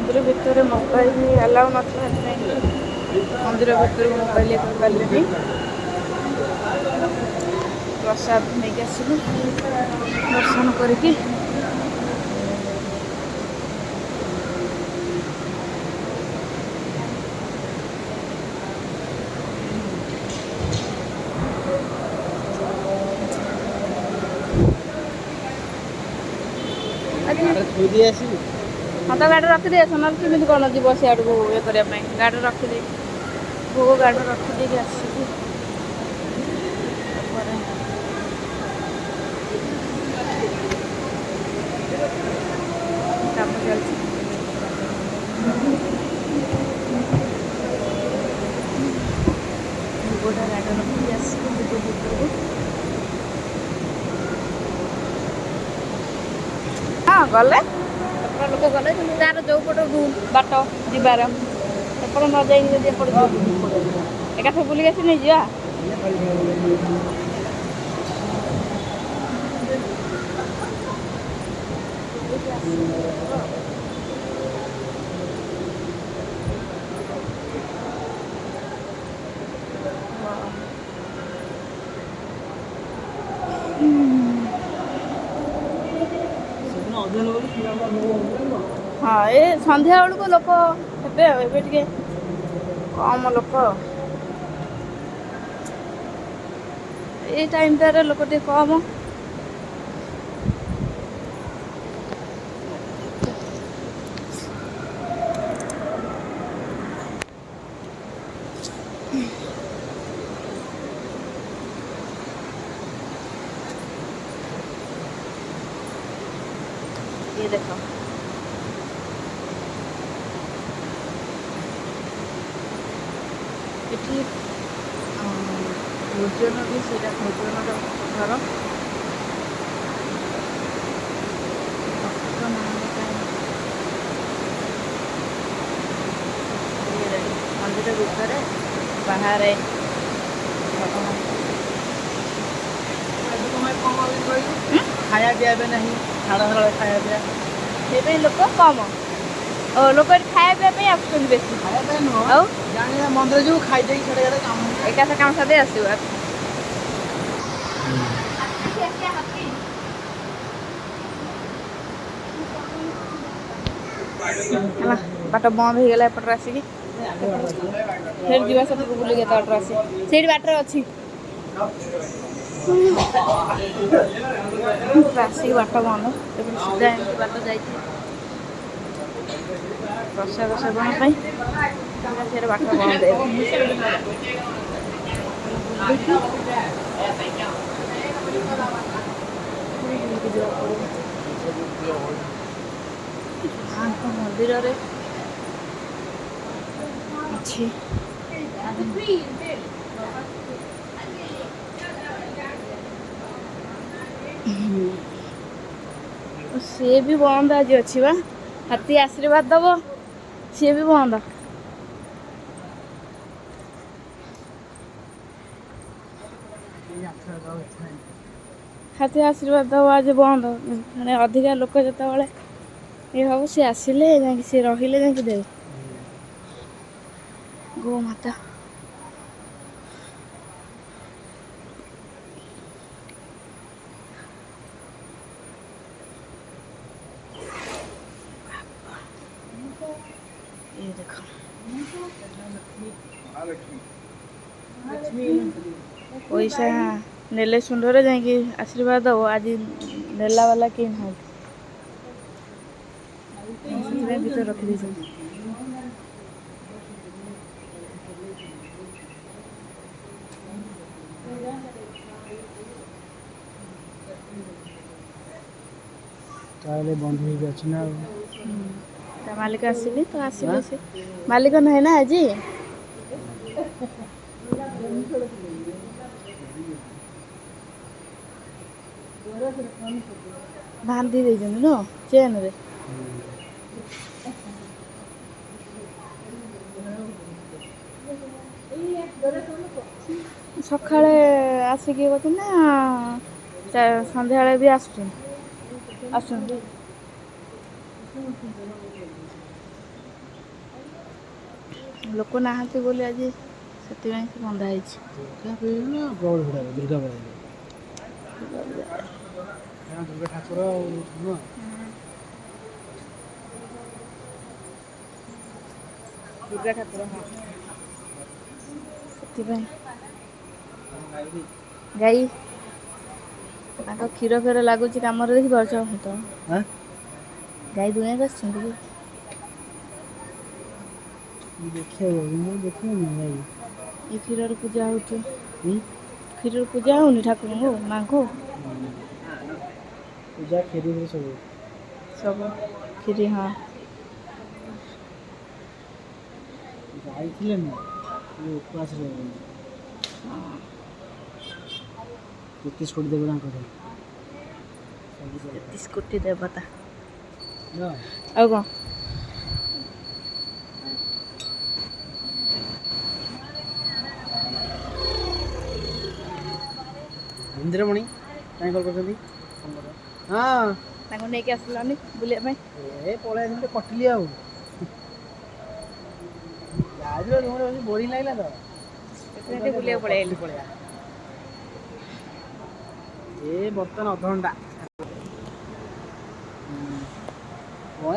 मंदिर भितर mobile allow नथला मंदिर भितर मोबाइल पारे प्रसाद नहीं आसलु दर्शन करके हाँ तो गाड़ी रखिदे ना केमी कौन जीव सियाड़ को ये करने गाड़ी रखिदे भोग गाड़ी रखिदे आसिक काम चलती भोगटा गाड़ी रखिदे आसिक भोग भितर हाँ गले लोक गले तार जो पट बाट जीवार एपट न जाइए एकाथ बुलिक आसी नहीं जा हाँ ये संध्या बेलू को लोक हे कम लोक ये टाइम टारे लोक टे कम ये देखो ये भोजन भी से भोजन घर मंदिर भितर बाहर खाया पिया नहीं छाड़ा छाड़ा खाया पिया से लोक कम लोक खाया पीवा आसुँच बेसी जाने मंदिर जो खाई काम एका काम सादे आसो बाट बंद हो गला एपटर आसिक फिर जीवा सब बुलिक एपटर आसी से बाटर अच्छी आसिक बाट बंद सीधा एमती बाट जा प्रसाद सेवन से बाट बंद मंदिर अच्छी सी भी बंद आज अच्छी बा हाथी आशीर्वाद दब सी भी बंद हाथी आशीर्वाद दब आज बंद मैंने अधिका लोक जो ये हम सी आसिले जा सी रहिले जा दे गो माता ये देखो पैसा नेले सुंदर जा आशीर्वाद दब आज नेला वाला कि ना भीतर रखी दी बंद हो अच्छी ना मालिक आसिले तो आसिले से मालिक नहीं ना आज बांधी दे न चेन रे सकाଳେ ଆସିକି ବୋଧେ ନା ସନ୍ଧ୍ୟାବେଳେ ବି ଆସୁଛନ୍ତି ଲୋକ ନାହାନ୍ତି ବୋଲି ଆଜି ସେଥିପାଇଁ ସେ ବନ୍ଧା ହେଇଛି। ଦୁର୍ଗା ଠାକୁର ନୁହଁ। ଦୁର୍ଗା ଠାକୁର ହଁ ସେଥିପାଇଁ ଗାଈ ତାଙ୍କ କ୍ଷୀର ଫିର ଲାଗୁଛି କାମରେ ଦେଖିପାରୁଛ ତ। ଗାଈ ଦୁଇଁବାକୁ ଆସିଛନ୍ତି କି? ଦେଖିବା ଏ କ୍ଷୀରରେ ପୂଜା ହଉଛି। କ୍ଷୀରରେ ପୂଜା ହଉନି ଠାକୁରଙ୍କୁ ମାଙ୍କୁ। ପୂଜା କ୍ଷୀରି ସବୁ ସବୁ କ୍ଷୀରି ହଁ। ଯାଇଥିଲେ ନା ଉପବାସ ରହିବେନି। ତେତିଶ କୋଟି ଦେବ ତାଙ୍କର। 33 କୋଟି ଦେବତା ନା ଆଉ କଣ? ଇନ୍ଦ୍ରମଣି କାଇଁ କଲ୍ କରିଛନ୍ତି? ହଁ ତାଙ୍କୁ ନେଇକି ଆସିଲାନି ବୁଲିବା ପାଇଁ। ଏ ପଳେଇ ଆସିଲି କଟିଲି ଆଉ। ବୋରିଂ ଲାଗିଲା ତ ସେଥିପାଇଁ ଟିକେ ବୁଲିବାକୁ ପଳେଇ ଆଇଲି। ପଳେଇବା। ଏ ବର୍ତ୍ତମାନ ଅଧଘଣ୍ଟା।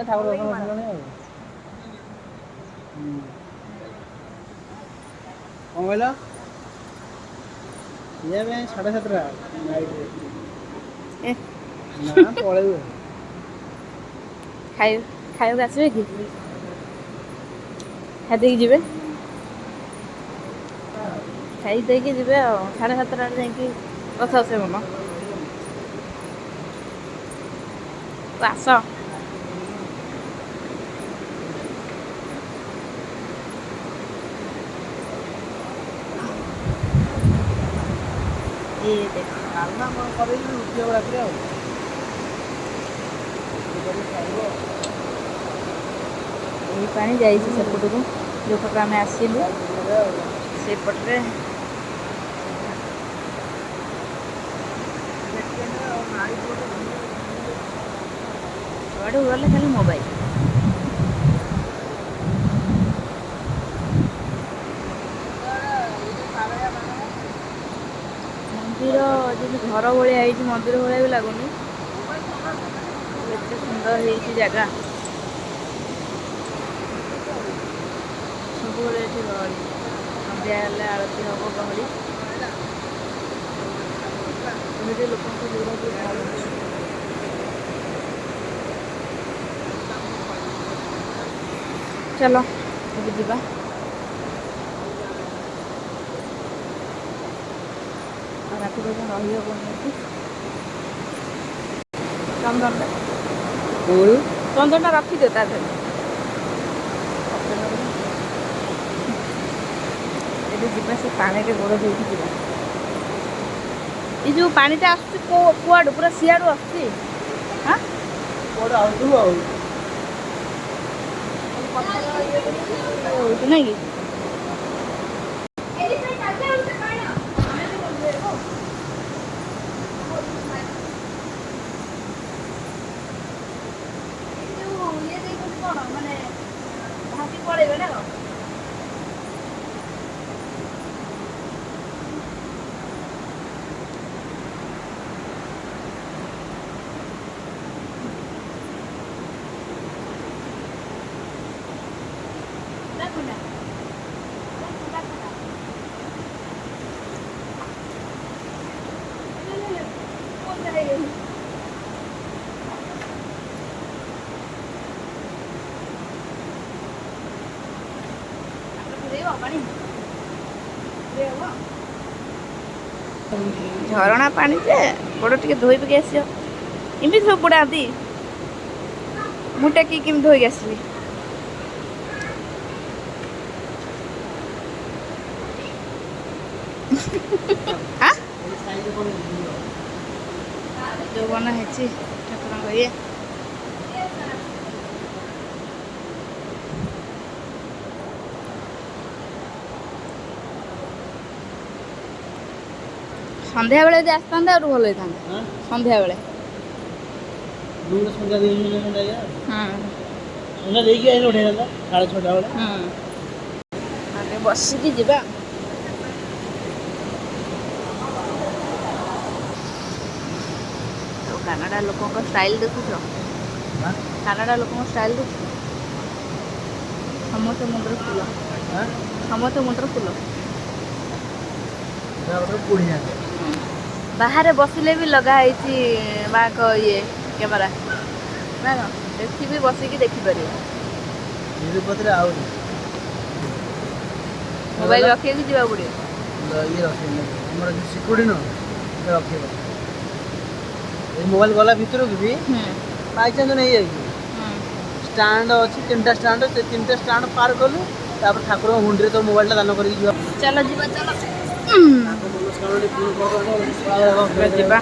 ଠାକୁର ଦର୍ଶନ କରିସାରିଲଣି ଆଉ। କଣ କହିଲ? ଖିଆ ପିଆ 7:30 ନାଇଟରେ। ଏ ନା ପଳେଇବୁ। ଖାଇବାକୁ ଆସିବେ କି? ଖାଇଦେଇକି ଯିବେ। ଖାଇ ଦେଇକି ଯିବେ ଆଉ 7:30 ଯାଇକି ରଥ ଆସିବ ମ। ତୁ ଆସ। ଏ ଦେଖ ଡାଲମା କଣ କରିକି ରୁଟି ହବ ରାତିରେ ଆଉ। ଏଇ ପାଣି ଯାଇଛି ସେପଟକୁ ଯୋଉପଟୁ ଆମେ ଆସିଲୁ ସେପଟରେ। ଯୁଆଡେ ଗଲେ ଖାଲି ମୋବାଇଲ। ମନ୍ଦିର ଯେମିତି ଘର ଭଳିଆ ହେଇଛି ମନ୍ଦିର ଭଳିଆ ବି ଲାଗୁନି। ଏତେ ସୁନ୍ଦର ହେଇଛି ଜାଗା। ସବୁବେଳେ ଏଠି ଗହଳି ସନ୍ଧ୍ୟା ହେଲେ ଆଳତି ହବ ଗହଳି। ଏମିତି ଲୋକଙ୍କ ଭିଡ଼ ବି କମ୍ ଅଛି। ଚାଲ ଏବେ ଯିବା। ଆଉ ରାତି ପର୍ଯ୍ୟନ୍ତ ରହିହବନି ଏଠି। ଚନ୍ଦନଟା ରଖିଦିଅ ତା ଦେହରେ। ଏବେ ଯିବା ସେ ପାଣିରେ ଗୋଡ଼ ଧୋଇକି ଯିବା। ଏଇ ଯୋଉ ପାଣିଟା ଆସୁଛି କୁଆଡ଼ୁ ପୁରା ସିଆଡ଼ୁ ଆସୁଛି। ହାଁ କୁଆଡ଼ୁ ଆଉଥିବ ଆଉ। ହଉଛି ନାଇଁ କି? କଣ ମାନେ ଭାସି ପଳେଇବେ ନା କଣ? ଝରଣା ପାଣି ଯେ ଗୋଡ଼ ଟିକେ ଧୋଇ ପକେଇ ଆସିବ। ଏମିତି ସବୁ ବୁଡ଼ାନ୍ତି। ମୁଁ ଟେକିକି କେମିତି ଧୋଇକି ଆସିବି? ଯୌବନ ହେଇଛି ଠାକୁରଙ୍କ ଇଏ। ସନ୍ଧ୍ୟାବେଳେ ଯଦି ଆସିଥାନ୍ତେ ଆହୁରି ଭଲ ହେଇଥାନ୍ତା। ସନ୍ଧ୍ୟାବେଳେ ସନ୍ଧ୍ୟା ଦେଇକି ହଁ ସନ୍ଧ୍ୟା ଦେଇକି ଆସିଲେ ଉଠେଇଥାନ୍ତା 6:30 ବେଳେ। ବସିକି ଯିବା। କାନାଡ଼ା ଲୋକଙ୍କ ଷ୍ଟାଇଲ ଦେଖୁଛ? କାନାଡ଼ା ଲୋକଙ୍କ ଷ୍ଟାଇଲ ଦେଖୁଛ? ସମସ୍ତେ ମୁଣ୍ଡରେ ଫୁଲ, ସମସ୍ତେ ମୁଣ୍ଡରେ ଫୁଲ। ବାହାରେ ବସିଲେ ବି ଲଗା ହେଇଛି ମାଙ୍କ ଇଏ କ୍ୟାମେରା ନା କଣ? ଏଠି ବି ବସିକି ଦେଖିପାରିବ। ମୋବାଇଲ ରଖିବାକୁ ଯିବାକୁ ପଡ଼ିବ। मोबाइल गला भितर भी बाईचान्स नहीं जाइए स्टाण्ड अच्छी 3टा स्टाण्ड से 3टा स्टाण्ड पार कलु तापर ठाकुर हुंडी तो मोबाइल दान कर चलो जीवा चलो जीवा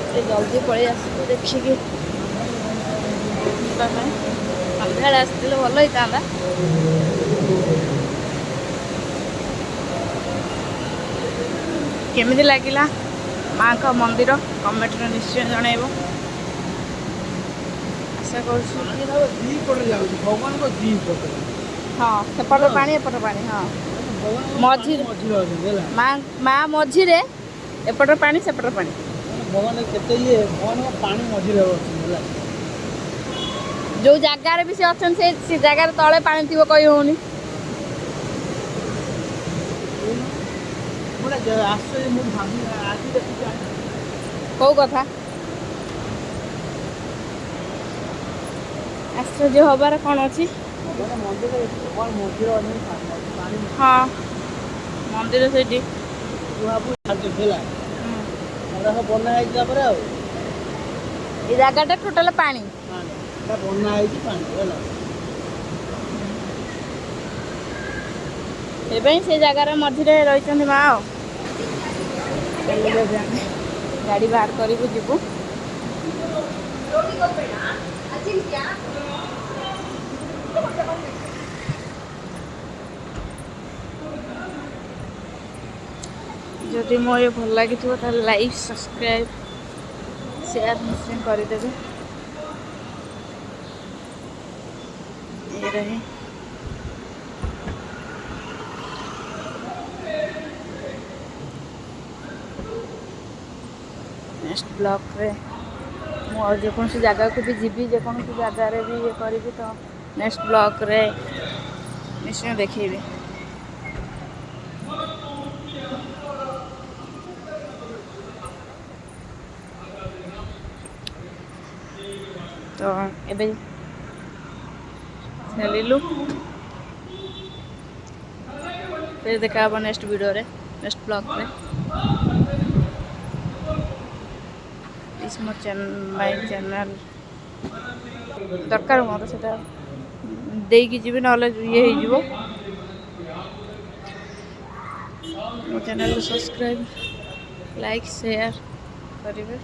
गले जल्दी पलि आस देखिकी सन्ध्या आसते भल होता केमिति लगिला माँ का मंदिर कमेंट निश्चय जनइब। आशा कर हाँ सेपट पानी एपट पानी हाँ मझी माँ मझीरे एपट पानी सेपट पानी भगवान केते ये भगवान पानी मझी जो जगार भी से अच्छा से जगार तले पानी थी कही होनी कौ कथा आश्चर्य हबार कौन अच्छी हाँ मंदिर से बना जगह टोटाल पानी बना से जगार मझे रही माँ गाड़ी बाहर करूँ जीवु जदि मो ये भल लगी लाइक सब्सक्राइब शेयर निश्चय करदेवे। ये रही नेक्स्ट ब्लॉग रे जेकोसी जगह को भी जीवी जेकोसी जगार भी ये करी तो नेक्स्ट ब्लॉग रे निश्चय देखेबी। तो एबे चलिलु फिर देखा नेक्स्ट वीडियो रे नेक्स्ट ब्लॉग रे। प्लीज मो माय चैनल दरकार मोर से देकी जीवी ना ये हो मो चैनल को सब्सक्राइब लाइक शेयर करेंगे।